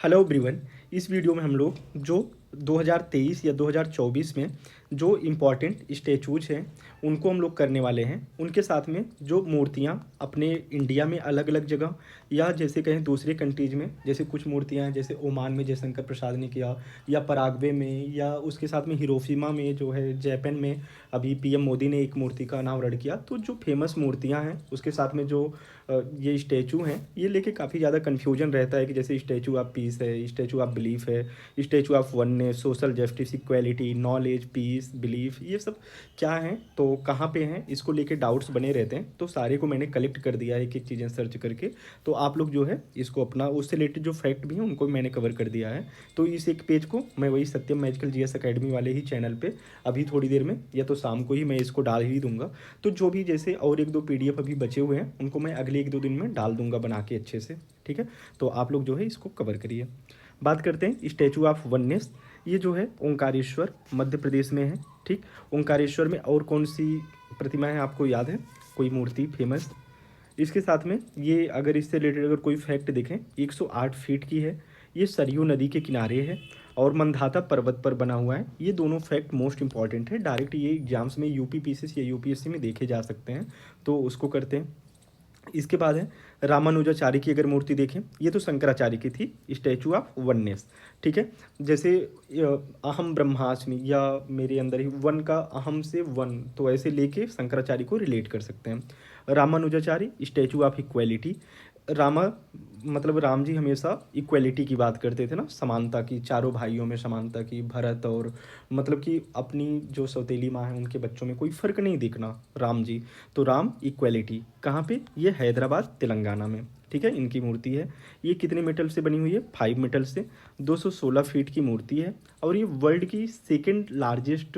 Hello everyone. इस video में हम लोग जो 2023 या 2024 में जो इम्पॉर्टेंट स्टैचूज हैं उनको हम लोग करने वाले हैं। उनके साथ में जो मूर्तियाँ अपने इंडिया में अलग अलग जगह या जैसे कहें दूसरे कंट्रीज में, जैसे कुछ मूर्तियाँ हैं जैसे ओमान में जयशंकर प्रसाद ने किया, या पराग्वे में, या उसके साथ में हिरोशिमा में जो है जापान में अभी पीएम मोदी ने एक मूर्ति का अनावरण किया। तो जो फेमस मूर्तियाँ हैं उसके साथ में जो ये स्टैचू हैं ये लेके काफ़ी ज़्यादा कन्फ्यूजन रहता है कि जैसे स्टैचू ऑफ पीस है, स्टैचू ऑफ बिलीफ है, statue of oneness, social justice, equality, knowledge, peace, belief, ये सब क्या हैं, तो कहाँ पे हैं, इसको लेके डाउट्स बने रहते हैं। तो सारे को मैंने कलेक्ट कर दिया है एक एक चीज़ें सर्च करके। तो आप लोग जो है इसको अपना उससे रिलेटेड जो फैक्ट भी हैं उनको भी मैंने कवर कर दिया है। तो इस एक पेज को मैं वही सत्यम मैजिकल जीएस अकेडमी वाले ही चैनल पे अभी थोड़ी देर में या तो शाम को ही मैं इसको डाल ही दूंगा। तो जो भी जैसे और एक दो पीडीएफ अभी बचे हुए हैं उनको मैं अगले एक दो दिन में डाल दूंगा बना के अच्छे से। ठीक है, तो आप लोग जो है इसको कवर करिए। बात करते हैं स्टैचू ऑफ वननेस। ये जो है ओंकारेश्वर मध्य प्रदेश में है। ठीक, ओंकारेश्वर में और कौन सी प्रतिमा है आपको याद है, कोई मूर्ति फेमस? इसके साथ में ये अगर इससे रिलेटेड अगर कोई फैक्ट देखें, 108 फीट की है, ये सरयू नदी के किनारे है और मंधाता पर्वत पर बना हुआ है। ये दोनों फैक्ट मोस्ट इंपॉर्टेंट है, डायरेक्ट ये एग्जाम्स में यूपी पीसीएस या यूपीएससी में देखे जा सकते हैं, तो उसको करते हैं। इसके बाद है रामानुजाचार्य की अगर मूर्ति देखें, ये तो शंकराचार्य की थी, स्टैचू ऑफ वननेस। ठीक है, जैसे अहम ब्रह्मास्मि या मेरे अंदर ही वन का अहम से वन, तो ऐसे लेके शंकराचार्य को रिलेट कर सकते हैं। Ramanujacharya statue of equality. Rama मतलब राम जी हमेशा इक्वलिटी की बात करते थे ना, समानता की, चारों भाइयों में समानता की, भरत और मतलब कि अपनी जो सौतेली माँ है उनके बच्चों में कोई फ़र्क नहीं दिखना, राम जी। तो राम इक्वलिटी कहाँ पे? ये हैदराबाद तेलंगाना में। ठीक है, इनकी मूर्ति है। ये कितने मेटल से बनी हुई है? 5 मेटल से। 216 फीट की मूर्ति है और ये वर्ल्ड की सेकेंड लार्जेस्ट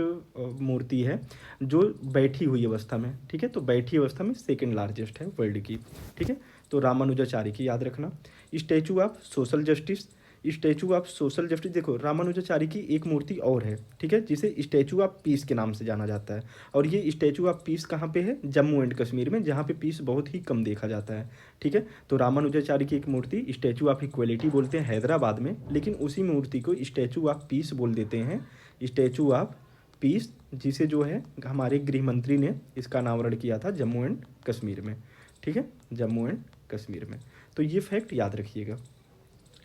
मूर्ति है जो बैठी हुई अवस्था में। ठीक है, तो बैठी अवस्था में सेकेंड लार्जेस्ट है वर्ल्ड की। ठीक है, तो रामानुजाचार्य की याद रखना। Statue of social justice. Statue of social justice देखो, रामानुजाचार्य की एक मूर्ति और है, ठीक है, जिसे स्टैचू ऑफ पीस के नाम से जाना जाता है। और ये स्टैचू ऑफ पीस कहाँ पे है? जम्मू एंड कश्मीर में, जहाँ पे पीस बहुत ही कम देखा जाता है। ठीक है, तो रामानुजाचार्य की एक मूर्ति स्टैचू ऑफ इक्वलिटी बोलते हैं हैदराबाद में, लेकिन उसी मूर्ति को स्टैचू ऑफ पीस बोल देते हैं, स्टैचू ऑफ पीस, जिसे जो है हमारे गृह मंत्री ने इसका अनावरण किया था जम्मू एंड कश्मीर में। ठीक है, जम्मू एंड कश्मीर में। तो ये फैक्ट याद रखिएगा।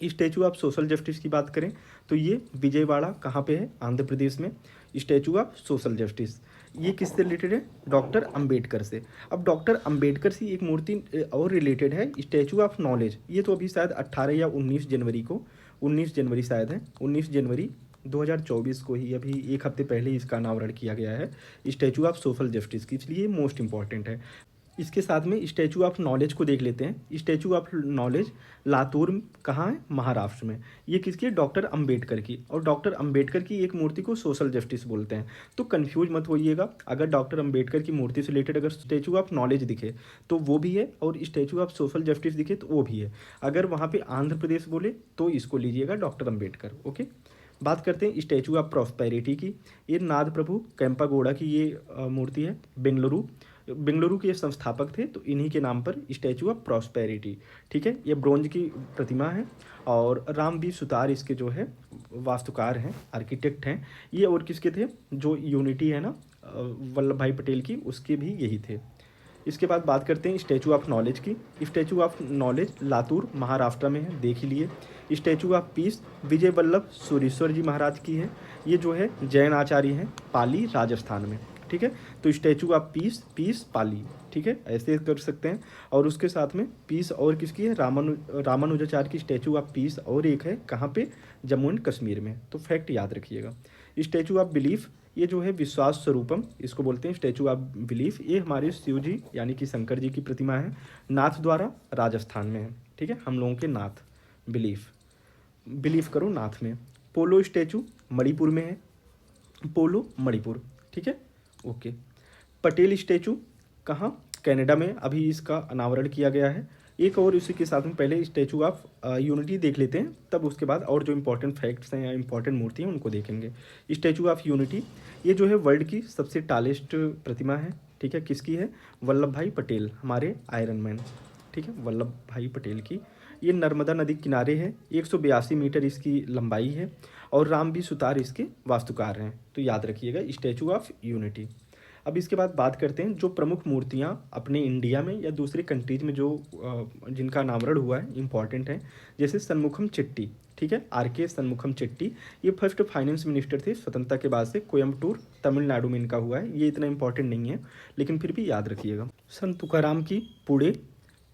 स्टैचू ऑफ सोशल जस्टिस की बात करें तो ये विजयवाड़ा कहाँ पे है? आंध्र प्रदेश में। स्टैचू ऑफ सोशल जस्टिस ये किससे रिलेटेड है? डॉक्टर अंबेडकर से। अब डॉक्टर अंबेडकर से एक मूर्ति और रिलेटेड है, स्टैचू ऑफ नॉलेज। ये तो अभी शायद 18 या 19 जनवरी को, 19 जनवरी शायद है, 19 जनवरी 2024 को ही, अभी एक हफ्ते पहले ही इसका अनावरण किया गया है स्टैचू ऑफ सोशल जस्टिस की, इसलिए मोस्ट इंपॉर्टेंट है। इसके साथ में स्टैचू ऑफ नॉलेज को देख लेते हैं। स्टैचू ऑफ नॉलेज लातूर कहाँ है? महाराष्ट्र में। ये किसकी है? डॉक्टर अंबेडकर की। और डॉक्टर अंबेडकर की एक मूर्ति को सोशल जस्टिस बोलते हैं, तो कंफ्यूज मत होइएगा। अगर डॉक्टर अंबेडकर की मूर्ति से रिलेटेड अगर स्टैचू ऑफ नॉलेज दिखे तो वो भी है, और स्टैचू ऑफ सोशल जस्टिस दिखे तो वो भी है। अगर वहाँ पर आंध्र प्रदेश बोले तो इसको लीजिएगा डॉक्टर अम्बेडकर। ओके, बात करते हैं स्टैचू ऑफ प्रॉस्पेरिटी की। ये नाद प्रभु कैंपागोड़ा की ये मूर्ति है, बेंगलुरु के संस्थापक थे, तो इन्हीं के नाम पर स्टैचू ऑफ प्रॉस्पेरिटी। ठीक है, ये ब्रोंज की प्रतिमा है और राम बी सुतार इसके जो है वास्तुकार हैं, आर्किटेक्ट हैं ये। और किसके थे? जो यूनिटी है ना वल्लभ भाई पटेल की, उसके भी यही थे। इसके बाद बात करते हैं स्टैचू ऑफ नॉलेज की। Statue of knowledge Latur Maharashtra में है, देख ही लिए। Statue of piece Vijay Vallabh Surishwar जी महाराज की है, ये जो है जैन आचार्य हैं, पाली राजस्थान में। ठीक है, तो स्टैचू ऑफ पीस पाली। ठीक है, ऐसे कर सकते हैं। और उसके साथ में पीस और किसकी है? रामानुजाचार्य की स्टैचू ऑफ पीस और एक है, कहाँ पे? जम्मू एंड कश्मीर में। तो फैक्ट याद रखिएगा। स्टैचू ऑफ बिलीफ ये जो है विश्वास स्वरूपम, इसको बोलते हैं स्टैचू ऑफ बिलीफ। ये हमारे शिव जी यानी कि शंकर जी की प्रतिमा है, नाथ द्वारा राजस्थान में है। ठीक है, हम लोगों के नाथ, बिलीफ करो नाथ में। पोलो स्टैचू मणिपुर में है, पोलो मणिपुर। ठीक है, ओके। पटेल स्टैचू कहाँ? कनाडा में, अभी इसका अनावरण किया गया है। एक और इसी के साथ में पहले स्टैचू ऑफ यूनिटी देख लेते हैं, तब उसके बाद और जो इंपॉर्टेंट फैक्ट्स हैं या इंपॉर्टेंट मूर्ति हैं उनको देखेंगे। स्टैचू ऑफ यूनिटी ये जो है वर्ल्ड की सबसे टालेस्ट प्रतिमा है। ठीक है, किसकी है? वल्लभ भाई पटेल, हमारे आयरन मैन। ठीक है, वल्लभ भाई पटेल की ये नर्मदा नदी किनारे है, 182 मीटर इसकी लंबाई है और राम भी सुतार इसके वास्तुकार हैं। तो याद रखिएगा स्टैचू ऑफ यूनिटी। अब इसके बाद बात करते हैं जो प्रमुख मूर्तियाँ अपने इंडिया में या दूसरे कंट्रीज में जो जिनका अनावरण हुआ है, इंपॉर्टेंट है। जैसे सन्मुखम चेट्टी, ठीक है, आर के सन्मुखम चेट्टी, ये फर्स्ट फाइनेंस मिनिस्टर थे स्वतंत्रता के बाद से। कोयम्बटूर तमिलनाडु में इनका हुआ है। ये इतना इंपॉर्टेंट नहीं है लेकिन फिर भी याद रखिएगा। संत तुकाराम की पुणे,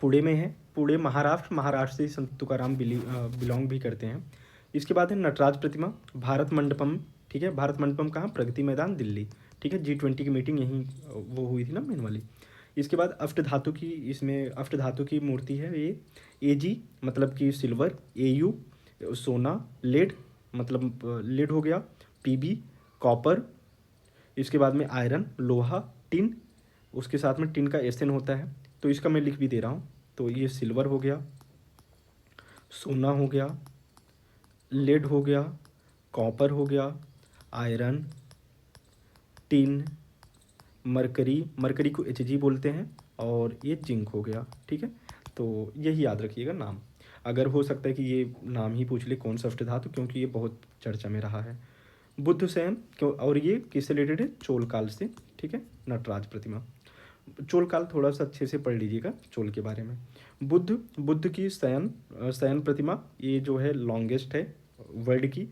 पुणे में है, पुणे महाराष्ट्र, महाराष्ट्र से संत तुकाराम बिलोंग भी करते हैं। इसके बाद है नटराज प्रतिमा, भारत मंडपम, ठीक है, भारत मंडपम कहाँ, प्रगति मैदान दिल्ली, ठीक है, G20 की मीटिंग यहीं वो हुई थी ना मेन वाली। इसके बाद अष्टधातु की, इसमें अष्टधातु की मूर्ति है ये, Ag मतलब कि सिल्वर, Au सोना, लेड मतलब लेड हो गया, Pb कॉपर, इसके बाद में आयरन लोहा, टिन, उसके साथ में टिन का Sn होता है तो इसका मैं लिख भी दे रहा हूँ। तो ये सिल्वर हो गया, सोना हो गया, लेड हो गया, कॉपर हो गया, आयरन, टिन, मरकरी, मरकरी को Hg बोलते हैं, और ये जिंक हो गया, ठीक है। तो यही याद रखिएगा नाम। अगर हो सकता है कि ये नाम ही पूछ ले कौन सा अष्टधातु, क्योंकि ये बहुत चर्चा में रहा है। बुद्ध स्वयं क्यों, और ये किससे रिलेटेड है, चोल काल से, ठीक है। नटराज प्रतिमा, चोल काल थोड़ा सा अच्छे से पढ़ लीजिएगा चोल के बारे में। बुद्ध की शयन प्रतिमा, ये जो है लॉन्गेस्ट है वर्ल्ड की।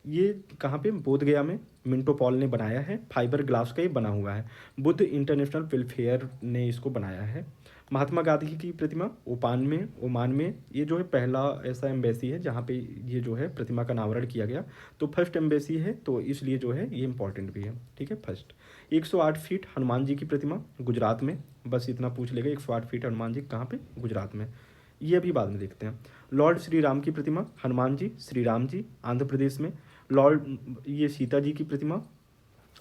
ये कहाँ पे, बोध गया में मिंटो पॉल ने बनाया है, फाइबर ग्लास का ये बना हुआ है। बुद्ध इंटरनेशनल वेलफेयर ने इसको बनाया है। महात्मा गांधी की प्रतिमा ओमान में ये जो है पहला ऐसा एम्बेसी है जहाँ पे ये जो है प्रतिमा का अनावरण किया गया। तो फर्स्ट एम्बेसी है तो इसलिए जो है ये इंपॉर्टेंट भी है, ठीक है। फर्स्ट 108 फीट हनुमान जी की प्रतिमा गुजरात में, बस इतना पूछ लेगा 108 फीट हनुमान जी कहाँ पे, गुजरात में। ये अभी बाद में देखते हैं। लॉर्ड श्री राम की प्रतिमा, हनुमान जी श्री राम जी आंध्र प्रदेश में। ये सीता जी की प्रतिमा,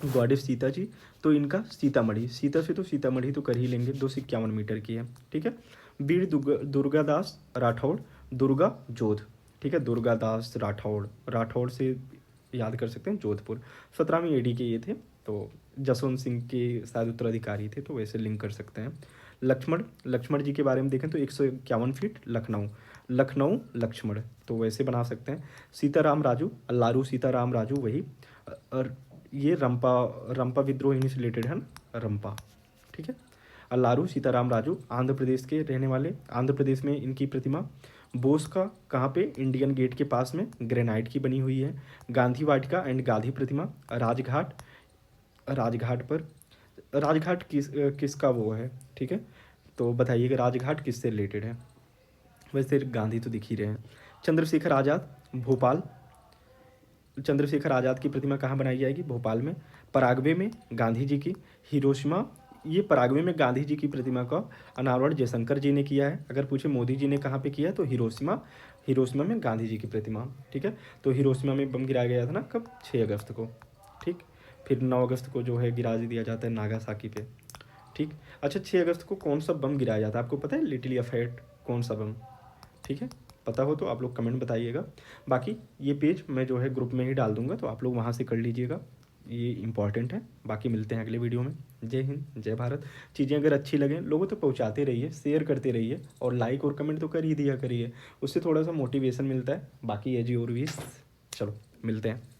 गॉडेस सीता जी, तो इनका सीतामढ़ी, सीता से तो सीतामढ़ी तो कर ही लेंगे, 251 मीटर की है, ठीक है। वीर दुर्गादास राठौड़, दुर्गा जोध, ठीक है, दुर्गादास राठौड़ से याद कर सकते हैं, जोधपुर। 17वीं AD के ये थे, तो जसवंत सिंह के शायद उत्तराधिकारी थे, तो वैसे लिंक कर सकते हैं। लक्ष्मण जी के बारे में देखें तो 151 फीट, लखनऊ लक्ष्मण, तो वैसे बना सकते हैं। सीताराम राजू, अल्लारू सीताराम राजू वही, और ये रंपा विद्रोह इन्हीं से रिलेटेड है ना, रंपा, ठीक है। अल्लारू सीताराम राजू आंध्र प्रदेश के रहने वाले, आंध्र प्रदेश में इनकी प्रतिमा। बोस का कहाँ पे, इंडियन गेट के पास में, ग्रेनाइट की बनी हुई है। गांधी वाटिका एंड गांधी प्रतिमा, राजघाट किसका वो है, ठीक है। तो बताइएगा राजघाट किससे रिलेटेड है, वैसे गांधी तो दिख ही रहे हैं। चंद्रशेखर आज़ाद भोपाल, चंद्रशेखर आज़ाद की प्रतिमा कहाँ बनाई जाएगी, भोपाल में। पराग्वे में गांधी जी की, हिरोशिमा, ये पराग्वे में गांधी जी की प्रतिमा का अनावरण जयशंकर जी ने किया है। अगर पूछे मोदी जी ने कहाँ पे किया तो हिरोशिमा में गांधी जी की प्रतिमा, ठीक है। तो हिरोशिमा में बम गिराया गया था ना, कब, 6 अगस्त को, ठीक। फिर 9 अगस्त को जो है गिरा दिया जाता है नागासाकी पे, ठीक। अच्छा 6 अगस्त को कौन सा बम गिराया जाता है आपको पता है, लिटिल एफेक्ट कौन सा बम, ठीक है। पता हो तो आप लोग कमेंट बताइएगा। बाकी ये पेज मैं जो है ग्रुप में ही डाल दूंगा, तो आप लोग वहाँ से कर लीजिएगा, ये इंपॉर्टेंट है। बाकी मिलते हैं अगले वीडियो में। जय हिंद जय भारत। चीज़ें अगर अच्छी लगें लोगों तक पहुँचाते रहिए, शेयर करते रहिए, और लाइक और कमेंट तो कर ही दिया करिए, उससे थोड़ा सा मोटिवेशन मिलता है। बाकी एज और भी, चलो मिलते हैं।